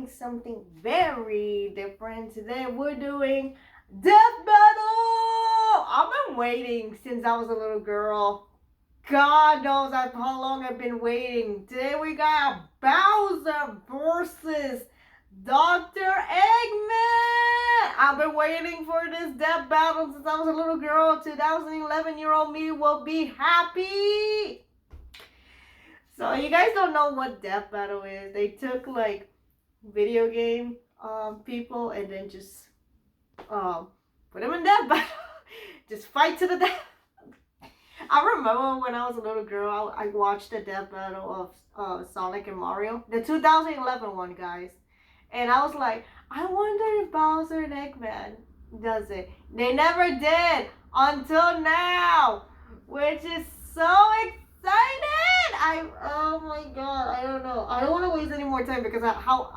doing something very different. Today we're doing Death Battle! I've been waiting since I was a little girl. God knows how long I've been waiting. Today we got Bowser versus Dr. Eggman! I've been waiting for this Death Battle since I was a little girl. 2011-year-old me will be happy! So you guys don't know what Death Battle is. They took like video game people and then just put them in Death Battle. Just fight to the death. I remember when I was a little girl, I watched the Death Battle of Sonic and Mario. The 2011 one, guys. And I was like, I wonder if Bowser and Eggman does it. They never did until now, which is so excited. Oh my god, I don't know. I don't want to waste any more time because of how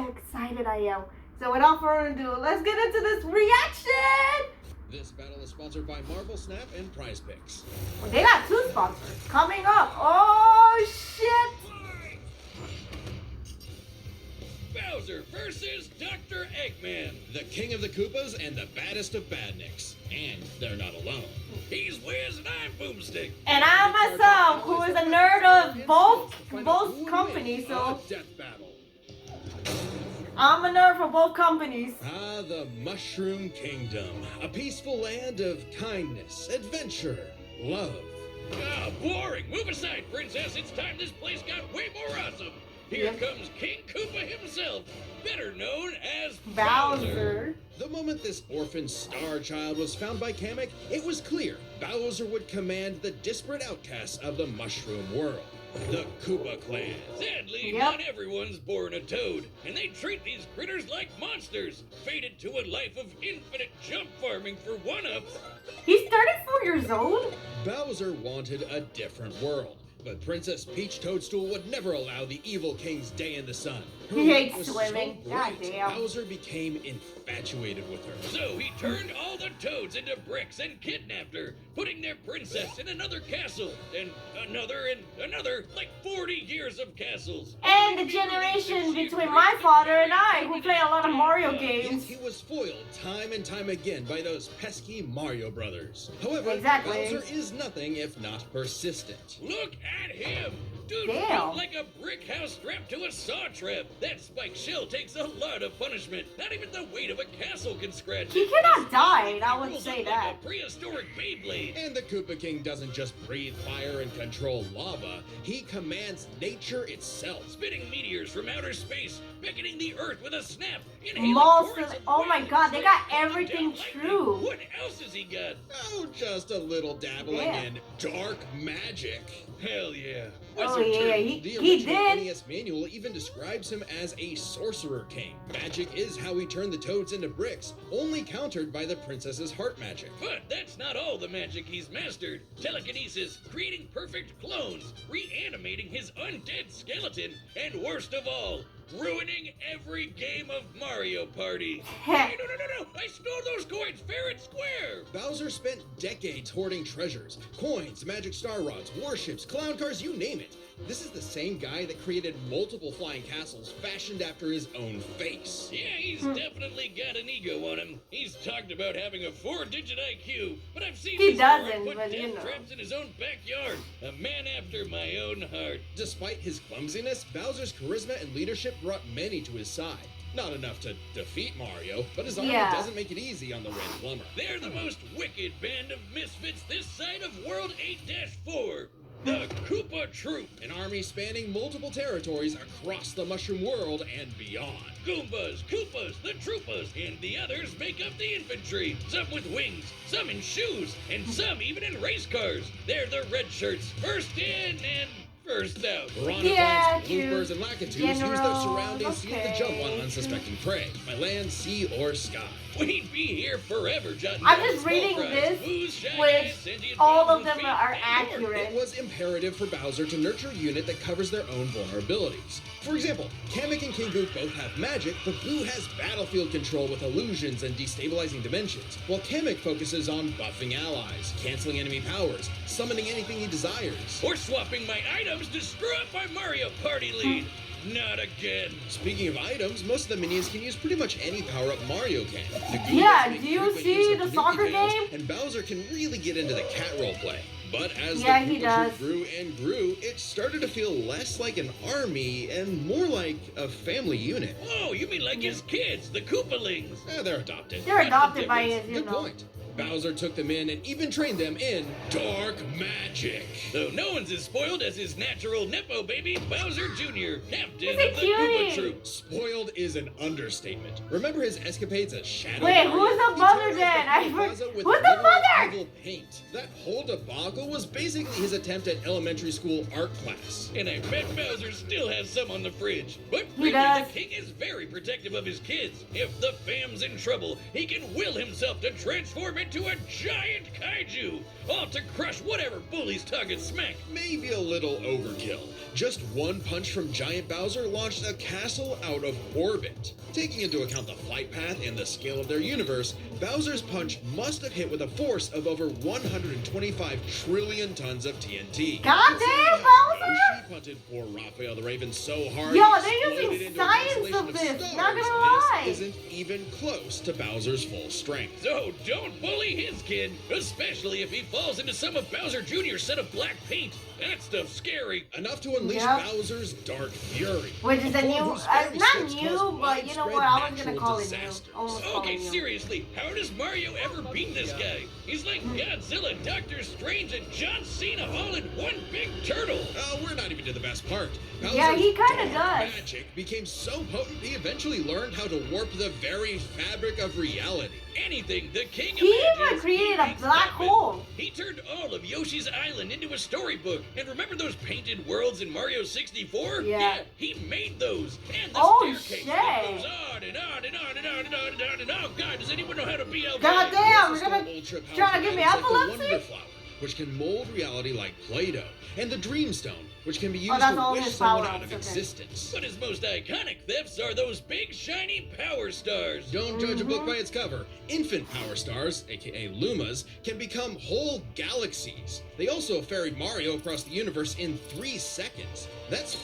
excited I am. So without further ado, let's get into this reaction. This battle is sponsored by Marvel Snap and Prize Picks. Well, they got two sponsors coming up. Oh shit! Bowser versus Dr. Eggman. The king of the Koopas and the baddest of badniks. And they're not alone. He's Wiz and I'm Boomstick. And I myself, who is a nerd of both companies, so Death Battle. I'm a nerd for both companies. Ah, the Mushroom Kingdom. A peaceful land of kindness, adventure, love. Ah, boring. Move aside, princess. It's time this place got way more awesome. Here comes King Koopa himself, better known as Bowser. The moment this orphan star child was found by Kamek, it was clear Bowser would command the disparate outcasts of the Mushroom world. The Koopa clan. Sadly, not everyone's born a toad, and they treat these critters like monsters, fated to a life of infinite jump farming for one-ups. He's 34 years old? Bowser wanted a different world, but Princess Peach Toadstool would never allow the evil king's day in the sun. He hates swimming. So God damn. Bowser became infatuated with her. So he turned all the toads into bricks and kidnapped her, putting their princess in another castle, and another, like 40 years of castles. And the generation between my father and I, who play a lot of Mario games. Yet he was foiled time and time again by those pesky Mario brothers. However, Exactly. Bowser is nothing if not persistent. Look at him! Dude, Damn. like a brick house strapped to a saw trap. That spiked shell takes a lot of punishment. Not even the weight of a castle can scratch it. He cannot die, I would say Like that. a prehistoric Beyblade. And the Koopa King doesn't just breathe fire and control lava, he commands nature itself. Spitting meteors from outer space, beckoning the earth with a snap. Inhaling Most torrents of, of oh my wind, god, they got striking everything down lightning. true. What else has he got? Oh, just a little dabbling Yeah. in dark magic. Hell yeah. Oh Wizard yeah, turd. The he original did. NES manual even describes him as a sorcerer king. Magic is how he turned the toads into bricks, only countered by the princess's heart magic. But that's not all the magic he's mastered. Telekinesis, creating perfect clones, reanimating his undead skeleton, and worst of all, ruining every game of Mario Party. Hey, no, I stole those coins fair and square. Bowser spent decades hoarding treasures, coins, magic star rods, warships, clown cars, you name it. This is the same guy that created multiple flying castles fashioned after his own face. Yeah, he's definitely got an ego on him. He's talked about having a 4-digit IQ, but I've seen He this guy doesn't, put but you death know. traps in his own backyard. A man after my own heart. Despite his clumsiness, Bowser's charisma and leadership brought many to his side. Not enough to defeat Mario, but his army doesn't make it easy on the Red Plumber. They're the most wicked band of misfits this side of World 8-4. The Koopa Troop. An army spanning multiple territories across the Mushroom world and beyond. Goombas, Koopas, the Troopas, and the others make up the infantry. Some with wings, some in shoes, and some even in race cars. They're the red shirts, first in and first out. Piranha bloopers, and lackatoos use their General, surroundings to get the jump on okay. unsuspecting prey, by land, sea, or sky. We'd be here forever, jotting I'm down just small reading fries, this, booze, shy which guys, sentient all bombs of with them feet, are and more. accurate. It was imperative for Bowser to nurture a unit that covers their own vulnerabilities. For example, Kamek and King Boo both have magic, but Boo has battlefield control with illusions and destabilizing dimensions, while Kamek focuses on buffing allies, canceling enemy powers, summoning anything he desires. Or swapping my items to screw up my Mario Party lead. Not again. Speaking of items, most of the minions can use pretty much any power-up Mario can. The Goombas Yeah, make do you frequent see use of the Tanuki soccer tails, game? And Bowser can really get into the cat role play. But as Yeah, the he Koopa does. Troop grew and grew, it started to feel less like an army and more like a family unit. Oh, you mean like his kids, the Koopalings? They're adopted. They're adopted by his, Good point. Bowser took them in and even trained them in dark magic. Though no one's as spoiled as his natural Nepo baby, Bowser Jr., captain He's a of the cutie. Koopa Troop. Spoiled is an understatement. Remember his escapades as Shadow Wait, Mario? who's the He mother terrorized then? the plaza with Who's the literal mother? evil paint. That whole debacle was basically his attempt at elementary school art class. And I bet Bowser still has some on the fridge. But He really, does. the king is very protective of his kids. If the fam's in trouble, he can will himself to transform into a giant kaiju, all to crush whatever bully's target smack. Maybe a little overkill. Just one punch from Giant Bowser launched a castle out of orbit. Taking into account the flight path and the scale of their universe, Bowser's punch must have hit with a force of over 125 trillion tons of TNT. Goddamn, Considering how Bowser! Yoshi punted poor Raphael the Raven so hard, Yo, he they're exploded using into a science constellation of this, stars. not gonna lie. This isn't even close to Bowser's full strength. So don't bully his kid, especially if he falls into some of Bowser Jr.'s set of black paint. That stuff's scary. Enough to unleash Yep. Bowser's dark fury. Which is a form new, whose very not steps new, cause but you know widespread what, I was gonna natural call it disaster. new. Almost call Okay, it new. seriously, how does Mario ever beat this guy? He's like Godzilla, Doctor Strange, and John Cena all in one big turtle. Oh, we're not even to the best part. Yeah, he Bowser's kinda dark does. magic became so potent he eventually learned how to warp the very fabric of reality. Anything the king He even imagines, created he a makes black happen. hole. He turned all of Yoshi's Island into a storybook. And remember those painted worlds in Mario 64? Yeah. He made those. And the Oh, staircase shit. that goes on and on and on and on and on and on and on. Oh, God, does anyone know how to BL? Goddamn, This we're is gonna the ultra try to powerful give me items like the epilepsy? Wonder Flower, which can mold reality like Play-Doh, and the Dream Stone, which can be used that's to all wish his someone power-ups, out of okay. existence. But his most iconic thefts are those big shiny power stars. Don't judge a book by its cover. Infant power stars, aka Lumas, can become whole galaxies. They also ferried Mario across the universe in 3 seconds. That's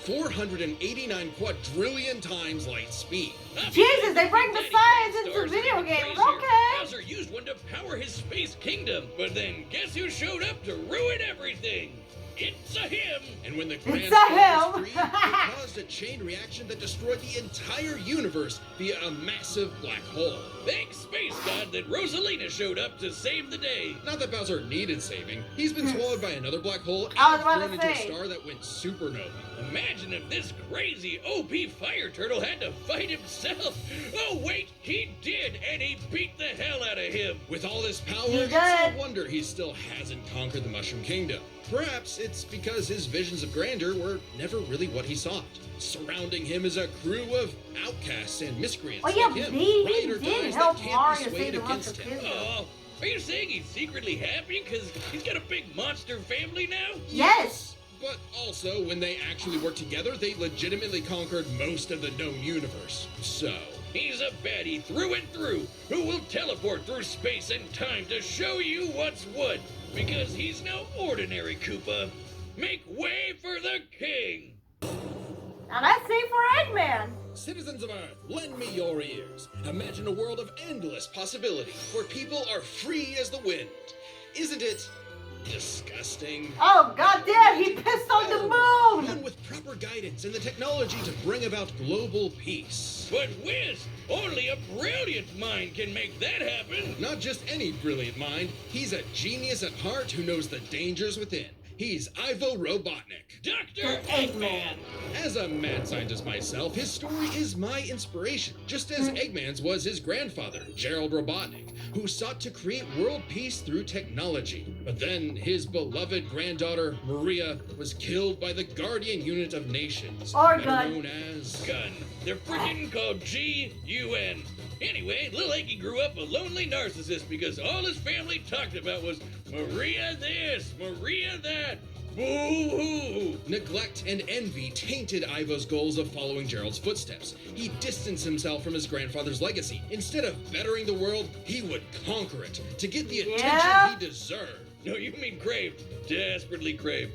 489 quadrillion times light speed. Jesus, they bring the science into Stars video even games, crazier. okay. Bowser used one to power his space kingdom, but then guess who showed up to ruin everything? It's a him! And when the It's Grand a Final was him. free, it caused a chain reaction that destroyed the entire universe via a massive black hole. Thanks, Space God, that Rosalina showed up to save the day. Not that Bowser needed saving. He's been swallowed by another black hole and I was about thrown to into a say. star that went supernova. Imagine if this crazy OP fire turtle had to fight himself. Oh, wait, he did, and he beat the hell out of him. With all this power, He it's did. no wonder he still hasn't conquered the Mushroom Kingdom. Perhaps it's because his visions of grandeur were never really what he sought. Surrounding him is a crew of outcasts and miscreants Oh yeah, like him, he ride or did dies help that can't Mario be save swayed the against Mushroom him. Kingdom. Oh, are you saying he's secretly happy because he's got a big monster family now? Yes. But also, when they actually worked together, they legitimately conquered most of the known universe. So, He's a baddie through and through who will teleport through space and time to show you what's what. Because he's no ordinary Koopa. Make way for the king! Now that's safe for Eggman. citizens of Earth, lend me your ears. Imagine a world of endless possibility, where people are free as the wind. Isn't it disgusting? Oh goddamn, he pissed on the moon. One with proper guidance and the technology to bring about global peace. But Wiz, only a brilliant mind can make that happen. Not just any brilliant mind, he's a genius at heart who knows the dangers within. He's Ivo Robotnik. Dr. Eggman. As a mad scientist myself, his story is my inspiration, just as Eggman's was his grandfather, Gerald Robotnik, who sought to create world peace through technology. But then his beloved granddaughter, Maria, was killed by the Guardian Unit of Nations, Or better Gun. known as... Gun. They're freaking called G-U-N. Anyway, Lil Eggy grew up a lonely narcissist because all his family talked about was Maria this, Maria that. Boo-hoo! Neglect and envy tainted Ivo's goals of following Gerald's footsteps. He distanced himself from his grandfather's legacy. Instead of bettering the world, he would conquer it to get the attention Yeah. he deserved. No, you mean craved. Desperately craved.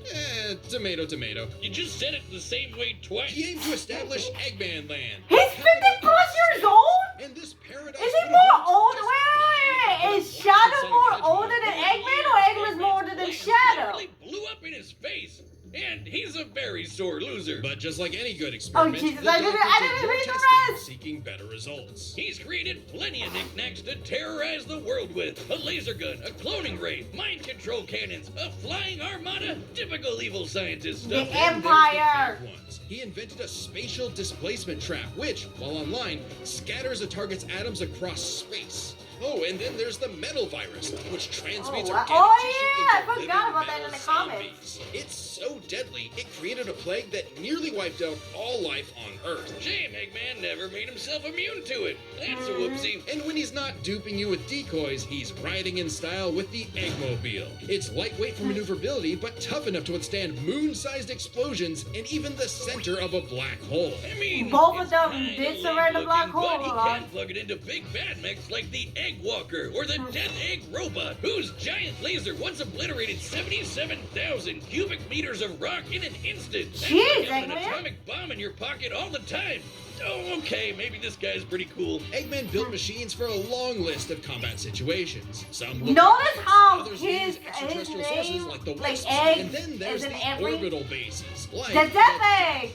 Tomato, tomato. You just said it the same way twice. He aimed to establish Eggman Land. He's 50 plus years old? And this paradise Is he more old? Wait. Is Shadow more older than Eggman or Eggman's more older than Shadow? Literally blew up in his face. And he's a very sore loser. But just like any good experiment, Jesus, the I didn't doctor did read the more rest. testing, seeking better results. He's created plenty of knickknacks to terrorize the world with. A laser gun, a cloning ray, mind control cannons, a flying armada, typical evil scientist The stuff. Empire. Big ones. He invented a spatial displacement trap, which, while online, scatters a target's atoms across space. Oh, and then there's the metal virus, which transmutes organic I tissue into forgot living about that metal in the comics. zombies. It's so deadly, it created a plague that nearly wiped out all life on Earth. Shame Eggman never made himself immune to it. That's a whoopsie. And when he's not duping you with decoys, he's riding in style with the Eggmobile. It's lightweight for maneuverability, but tough enough to withstand moon-sized explosions and even the center of a black hole. I mean, Both of it's them kinda did surround the lame black looking, hole but he a lot. can plug it into big bad mechs like the Egg Walker or the Death Egg Robot, whose giant laser once obliterated 77,000 cubic meters of rock in an instant. That's Jeez, like an Eggman. atomic bomb in your pocket all the time. Oh, okay, maybe this guy's pretty cool. Eggman built machines for a long list of combat situations. Some look Notice like how others his use extraterrestrial name, sources like the like Wisps, egg, and then there's is in the every- orbital bases, like The Death Egg.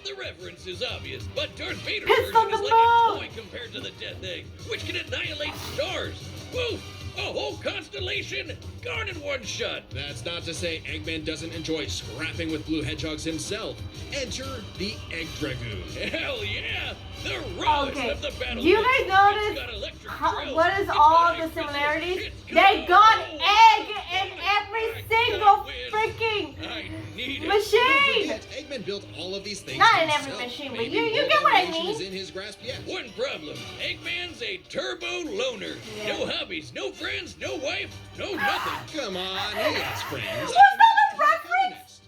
The reference is obvious, but Darth Vader's Pissed version on is the like a moon. toy compared to the Death Egg, which can annihilate stars. Woo! A whole constellation gone in one shot. That's not to say Eggman doesn't enjoy scrapping with blue hedgehogs himself. Enter the Egg Dragoon. Hell yeah! The rawest Okay. of the battle. Do you guys It's notice got electric how, drills, what is it's all got the ice missiles, similarities? it's They got oh, egg in I every gotta single win. freaking I need it. machine. Yet Eggman built all of these things Not in every himself. machine, but Maybe you world get what I domination mean. is in his grasp yet. One problem. Eggman's a turbo loner. Yeah. No hobbies, no friends, no wife, no nothing. Come on, he has friends. Was that a reference?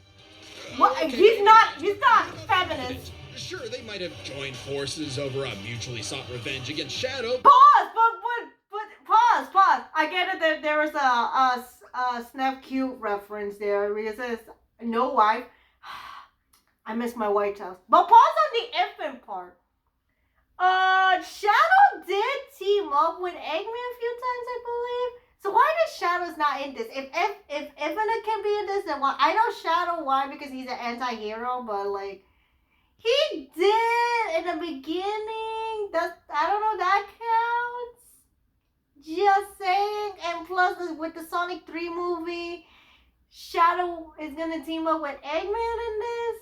What? He's not feminist. Sure, they might have joined forces over a mutually sought revenge against Shadow. Pause, but pause. I get it. There was a Snap Cute reference there because it says no wife. I miss my White House. But pause on the infant part. Shadow did team up with Eggman a few times, I believe. So why does Shadow's not in this? If Infinite can be in this, then why? I know Shadow why because he's an anti-hero, but like he did in the beginning. I don't know, that counts. Just saying. And plus with the Sonic 3 movie, Shadow is gonna team up with Eggman in this.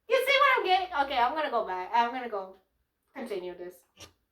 You see what I'm getting? Okay, I'm gonna go back. I'm gonna go continue this.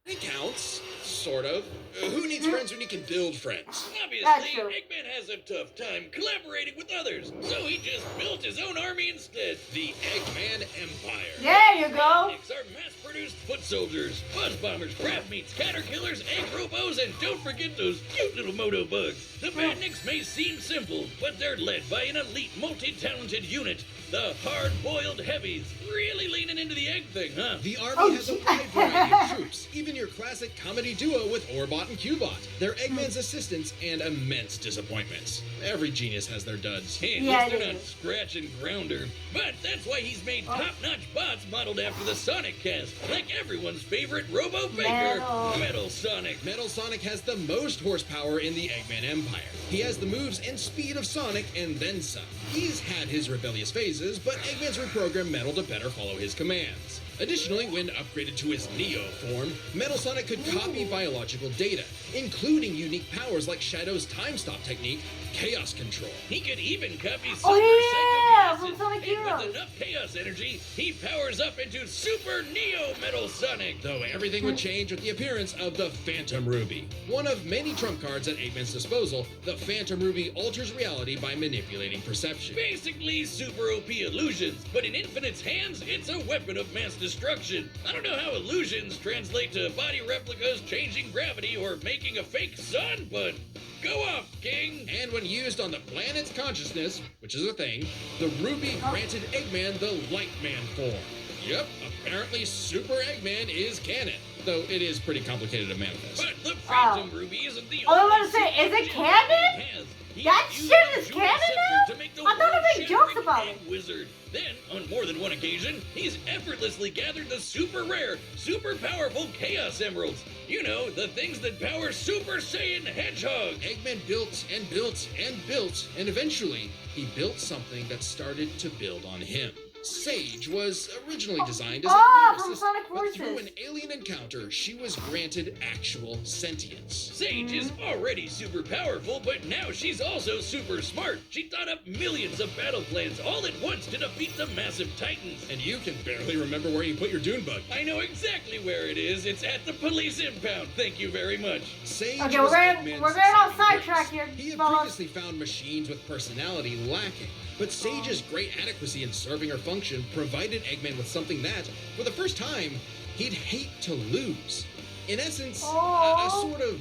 It counts, sort of. Who needs friends when you can build friends? That's Obviously, true. Eggman has a tough time collaborating with others, so he just built his own army instead. The Eggman Empire. There you go. Mechanics are mass-produced foot soldiers, buzz bombers, crab meats, caterpillars, egg robos, and don't forget those cute little moto bugs. The Badniks may seem simple, but they're led by an elite, multi-talented unit. The hard-boiled heavies, really leaning into the egg thing, huh? The army Oh, has a gee. wide variety of troops, even your classic comedy duo with Orbot and Cubot. They're Eggman's assistants and immense disappointments. Every genius has their duds. Hey, Yeah, at least it they're not is. Scratch and Grounder. But that's why he's made top-notch bots modeled after the Sonic cast, like everyone's favorite Robo Baker, Metal Sonic. Metal Sonic has the most horsepower in the Eggman Empire. He has the moves and speed of Sonic and then some. He's had his rebellious phases, but Eggman's reprogrammed Metal to better follow his commands. Additionally, when upgraded to his Neo form, Metal Sonic could copy biological data, including unique powers like Shadow's time stop technique, Chaos Control. He could even copy Oh, yeah, Super from Sonic Psycho Heroes. with enough chaos energy, he powers up into Super Neo Metal Sonic. Though everything would change with the appearance of the Phantom Ruby. One of many trump cards at Eggman's disposal, the Phantom Ruby alters reality by manipulating perception. Basically super OP illusions, but in Infinite's hands, it's a weapon of mass destruction. I don't know how illusions translate to body replicas, changing gravity, or making a fake sun, but go off, King! And when used on the planet's consciousness, which is a thing, the Ruby granted Eggman the Light Man form. Yep, apparently Super Eggman is canon, though it is pretty complicated to manifest. But the Phantom Ruby isn't the I was only about to say, is it super canon? Eggman has. He That used shit the is Jewel canon Scepter now? to make the I thought they made jokes world-shattering about Egg it. Wizard. Then, on more than one occasion, he's effortlessly gathered the super rare, super powerful Chaos Emeralds. You know, the things that power Super Saiyan Hedgehogs. Eggman built and built and built, and eventually, he built something that started to build on him. Sage was originally designed as a from lyricist, Sonic but through Forces. an alien encounter, she was granted actual sentience. Sage is already super powerful, but now she's also super smart. She thought up millions of battle plans all at once to defeat the massive titans. And you can barely remember where you put your dune bug. I know exactly where it is. It's at the police impound. Thank you very much. Sage Okay, was we're Eggman's going off saving sidetrack grace. here, He had fellas. previously found machines with personality lacking, but Sage's great adequacy in serving her function provided Eggman with something that, for the first time, he'd hate to lose. In essence, a sort of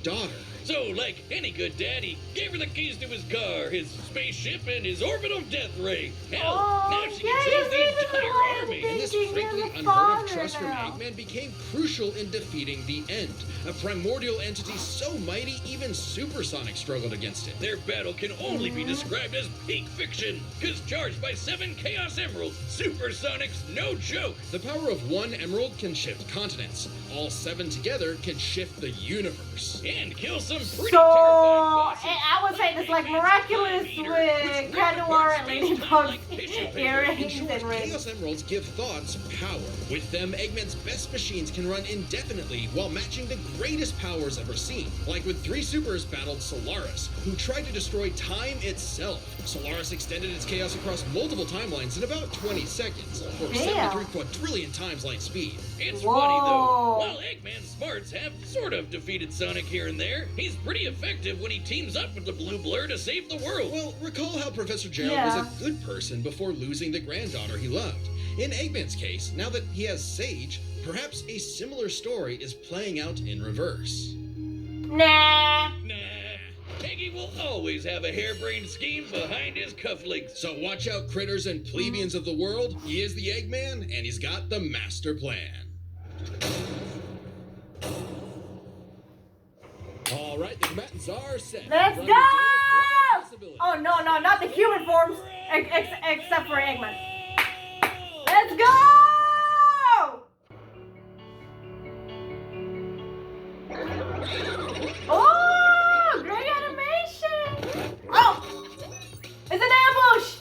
daughter. So, like any good dad, he gave her the keys to his car, his spaceship, and his orbital death ray. Hell, now she yeah, controls you the see the entire whole army. thing. And this Thinking frankly you're the unheard of father trust from now. Eggman became crucial in defeating the End, a primordial entity so mighty even Supersonic struggled against it. Their battle can only be described as peak fiction, because charged by 7 Chaos Emeralds, Supersonic's no joke. The power of one emerald can shift continents. All 7 together can shift the universe. And kill some pretty So, terrifying bosses. I would say this like miraculous with Cat Noir and Ladybug's earrings In short, and rings. Chaos Emeralds give thoughts power. With them, Eggman's best machines can run indefinitely while matching the greatest powers ever seen. Like when 3 supers battled Solaris, who tried to destroy time itself. Solaris extended its chaos across multiple timelines in about 20 seconds, or Damn. 73 quadrillion times light speed. It's Whoa. funny though, while Eggman's smarts have sort of defeated Sonic here and there, he's pretty effective when he teams up with the Blue Blur to save the world. Well, recall how Professor Gerald Yeah. was a good person before losing the granddaughter he loved. In Eggman's case, now that he has Sage, perhaps a similar story is playing out in reverse. Nah. Nah, Eggy will always have a harebrained scheme behind his cufflinks. So watch out, critters and plebeians of the world. He is the Eggman, and he's got the master plan. All right, the combatants are set. Let's Run go! the damage, possibility. Oh no, not the human forms, except for Eggman. Let's go! Oh, great animation! Oh, it's an ambush!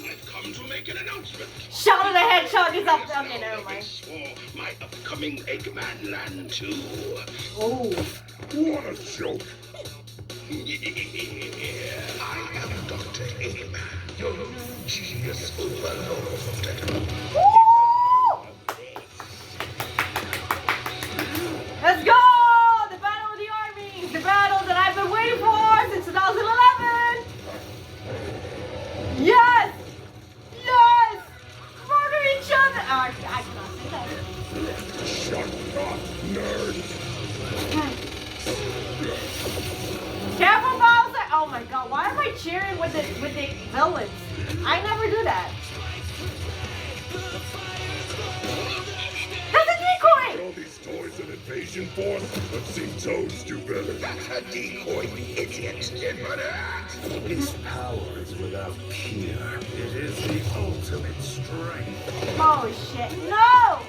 I've come to make an announcement. Shadow the Hedgehog is up. Okay, never mind. For my upcoming Eggman Land 2. Oh, What a joke. I am Dr. Eggman, your genius overlord. woo! Let's go! The battle of the armies, the battle that I've been waiting for since 2011. Yes! Yes! Murder each other! I cannot say that. Shut up, nerd. Careful, Bowser! Oh my god, why am I cheering with the villains? I never do that. That's a decoy! All these toys an invasion force? I've seen Toads do better. That's a decoy, idiot. Its power is without peer. It is the ultimate strength. Oh shit, no!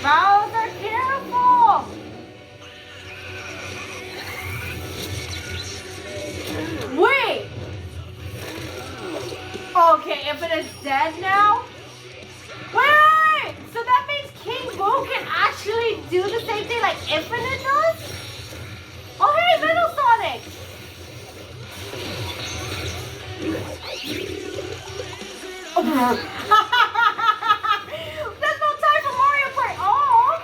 Bowser, careful! Wait! Okay, if it is dead now? Wait! So that means King Boo can actually do the same thing like Infinite does? Oh hey, Metal Sonic! There's no time for Mario Party! Oh!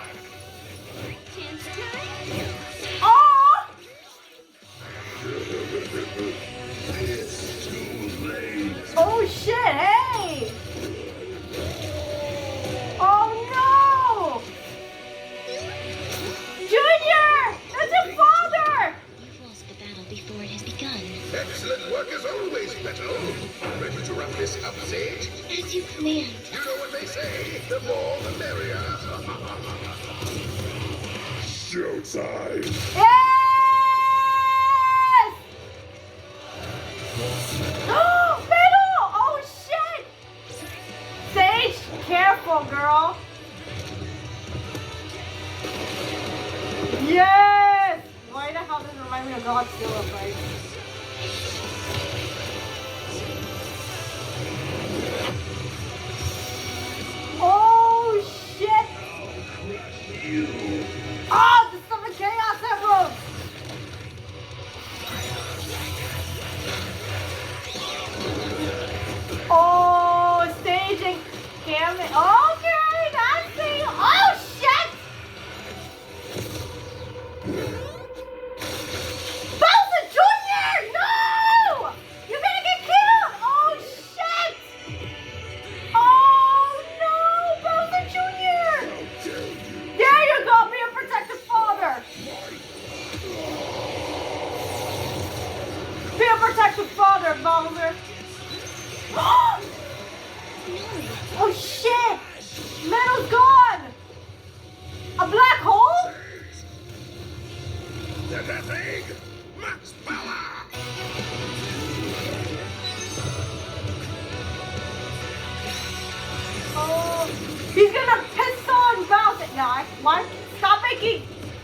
Oh! It's too late. Oh shit, hey! Oh no! Junior! That's your father! You've lost the battle before it has begun. Excellent work as always, Beto. Ready to wrap this Next up, Sage. As you command. You know what they say, the more the merrier. Showtime. Yes! Metal! Oh shit! Sage, careful, girl. Yes! Why the hell does it remind me of Godzilla, right? Oh shit! Oh, the Summon Chaos Emeralds! Oh, staging. Damn it. Okay, that's the. Oh shit! Bowser Jr. No! You're gonna get killed! Oh shit! Oh no, Bowser Jr. There you go, be a protective father. Be a protective father, Bowser. Oh shit! Metal's gone! A black hole? The Death Egg, max power. Oh, he's gonna piss on Bowser. No, what? Stop making.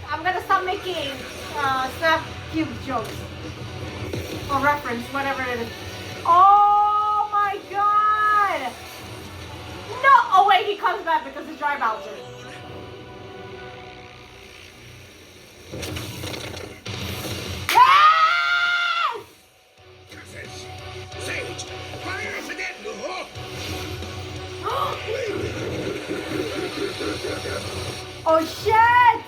I'm gonna stop making Snap Cube jokes or reference, whatever it is. Oh my god! No! Oh wait, he comes back because it's Dry Bowser. Yes! Sage, fire for that. Oh shit!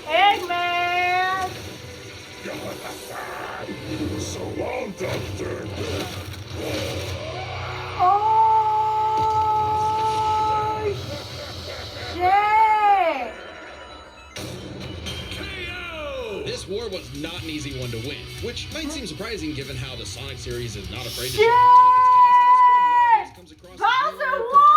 Eggman! So long, Doctor. Oh shit! KO! This war was not an easy one to win, which might seem surprising given how the Sonic series is not afraid to show how tough its cast is when Mario comes across Bowser the won!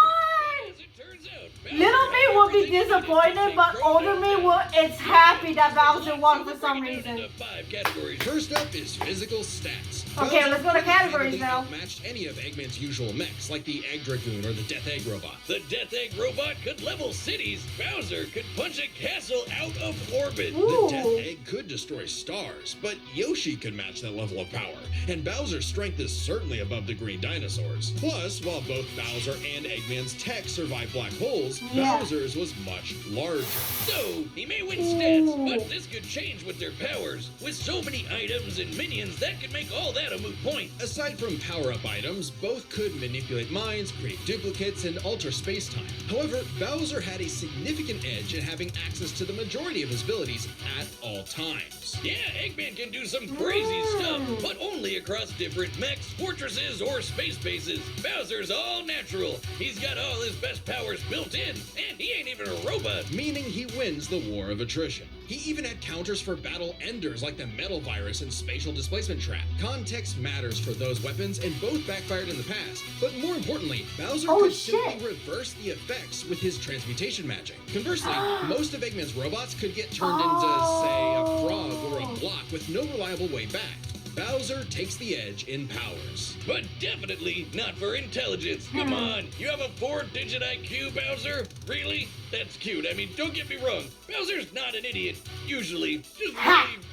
As it turns out, Little me will be disappointed, but older me is happy that Bowser won for some reason. 5 categories. First up is physical stats. Okay, Bowser let's go to categories handily now. outmatched any of Eggman's usual mechs, like the Egg Dragoon or the Death Egg Robot. The Death Egg robot could level cities. Bowser could punch a castle out of orbit. Ooh. The Death Egg could destroy stars, but Yoshi could match that level of power, and Bowser's strength is certainly above the green dinosaurs. Plus, while both Bowser and Eggman's tech survive black holes, Yeah. Bowser's was much larger. So, he may win stats, but this could change with their powers. With so many items and minions, that could make all that a moot point. Aside from power-up items, both could manipulate minds, create duplicates, and alter space-time. However, Bowser had a significant edge in having access to the majority of his abilities at all times. Yeah, Eggman can do some crazy stuff, but only across different mechs, fortresses, or space bases. Bowser's all natural. He's got all his best powers built in, and he ain't even a robot. Meaning he wins the war of attrition. He even had counters for battle enders like the Metal Virus and Spatial Displacement Trap. Context matters for those weapons, and both backfired in the past. But more importantly, Bowser could simply reverse the effects with his transmutation magic. Conversely, most of Eggman's robots could get turned into, say, a frog or a block with no reliable way back. Bowser takes the edge in powers. But definitely not for intelligence. Come on, you have a 4-digit IQ, Bowser? Really? That's cute. I mean, don't get me wrong. Bowser's not an idiot. Usually, just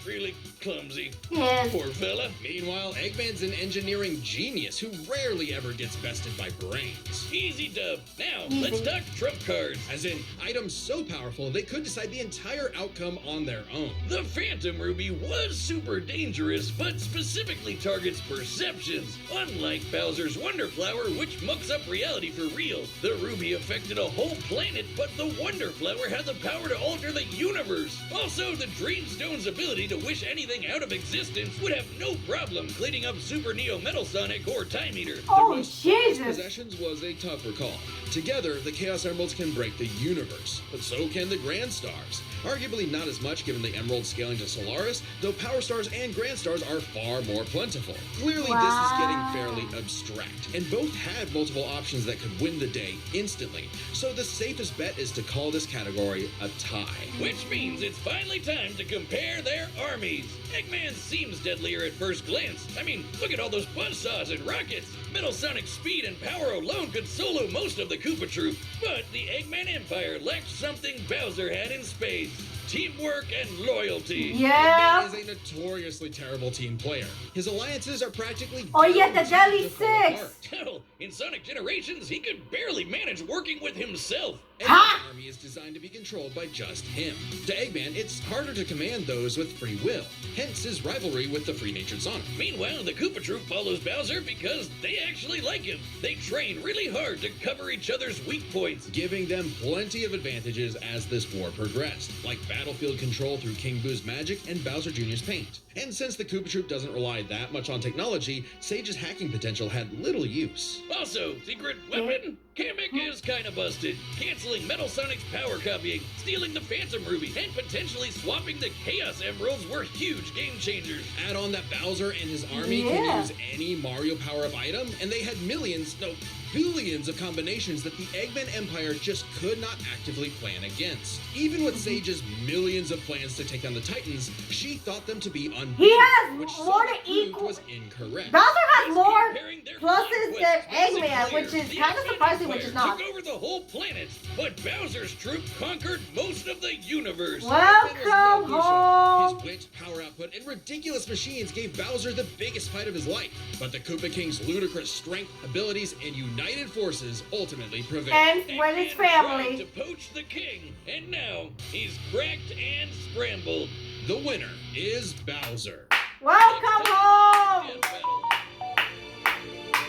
really clumsy. Yes. Poor fella. Meanwhile, Eggman's an engineering genius who rarely ever gets bested by brains. Easy dub. Now, let's talk trump cards. As in, items so powerful they could decide the entire outcome on their own. The Phantom Ruby was super dangerous, but specifically targets perceptions. Unlike Bowser's Wonder Flower, which mucks up reality for real. The Ruby affected a whole planet, but the Wonder Flower had the power to alter the universe. Also, the Dreamstone's ability to wish anything out of existence would have no problem cleaning up Super Neo Metal Sonic or Time Eater. Oh, Most Jesus. possessions was a tougher call. Together, the Chaos Emeralds can break the universe, but so can the Grand Stars. Arguably not as much given the Emerald scaling to Solaris, though Power Stars and Grand Stars are far more plentiful. Clearly this is getting fairly abstract, and both had multiple options that could win the day instantly, so the safest bet is to call this category a tie. Which means it's finally time to compare their armies. Eggman seems deadlier at first glance. I mean, look at all those buzzsaws and rockets. Metal Sonic's speed and power alone could solo most of the Koopa Troop, but the Eggman Empire lacked something Bowser had in spades: teamwork and loyalty. Yeah. Eggman is a notoriously terrible team player. His alliances are practically Oh yeah, the guaranteed Deadly to fall Six. apart. Hell, in Sonic Generations, he could barely manage working with himself. Ha! Eggman's army is designed to be controlled by just him. To Eggman, it's harder to command those with free will, hence his rivalry with the free-natured Sonic. Meanwhile, the Koopa Troop follows Bowser because they actually like him. They train really hard to cover each other's weak points. Giving them plenty of advantages as this war progressed, like battlefield control through King Boo's magic and Bowser Jr.'s paint. And since the Koopa Troop doesn't rely that much on technology, Sage's hacking potential had little use. Also, secret weapon? Kamek is kinda busted, canceling Metal Sonic's power copying, stealing the Phantom Ruby, and potentially swapping the Chaos Emeralds were huge game changers. Add on that Bowser and his army can use any Mario power-up item, and they had millions, no, billions of combinations that the Eggman Empire just could not actively plan against. Even with Sage's millions of plans to take down the Titans, she thought them to be unbeatable, He has which more Sonic to proved equal. was incorrect. Bowser has He's more comparing their pluses than conquests massive Eggman, which players. is The kind of Eggman surprising, which is Empire not. took over the whole planet, but Bowser's troop conquered most of the universe. Welcome Eggman was no home. His wit, power output, and ridiculous machines gave Bowser the biggest fight of his life. But the Koopa King's ludicrous strength, abilities, and united forces ultimately prevailed. And when it's Eggman tried family. to poach the king, and now he's cracked and scrambled. The winner is Bowser. Welcome home. Death battle.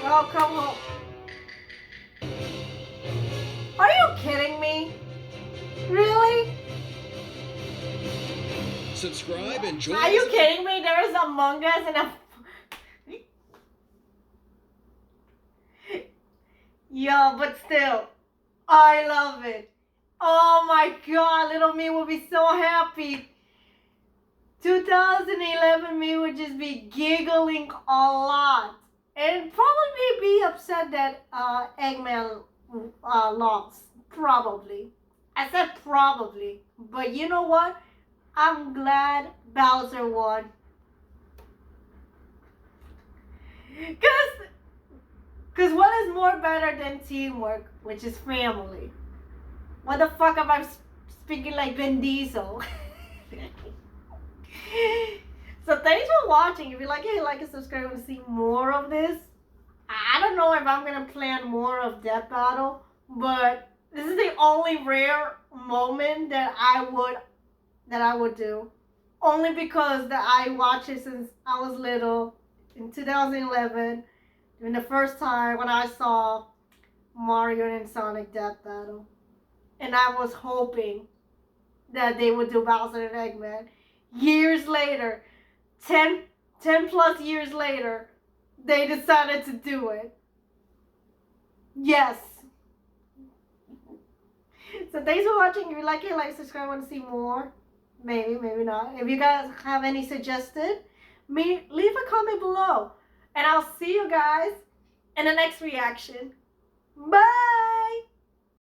Welcome home. Are you kidding me? Really? Subscribe and join Are you us. kidding me? There is Among Us and a... Yo, but still, I love it. Oh my god, little me will be so happy. 2011 me would just be giggling a lot. And probably be upset that Eggman lost. Probably. I said probably. But you know what? I'm glad Bowser won. Because what is more better than teamwork, which is family? What the fuck am I speaking like Vin Diesel? So thanks for watching. If you like it, like and subscribe to see more of this. I don't know if I'm going to plan more of Death Battle, but this is the only rare moment that I would do. Only because that I watched it since I was little in 2011. During the first time when I saw Mario and Sonic Death Battle. And I was hoping that they would do Bowser and Eggman. Years later, 10 plus years later, they decided to do it. Yes. So thanks for watching. If you like it, like, subscribe, want to see more. Maybe, maybe not. If you guys have any suggested, leave a comment below. And I'll see you guys in the next reaction. Bye!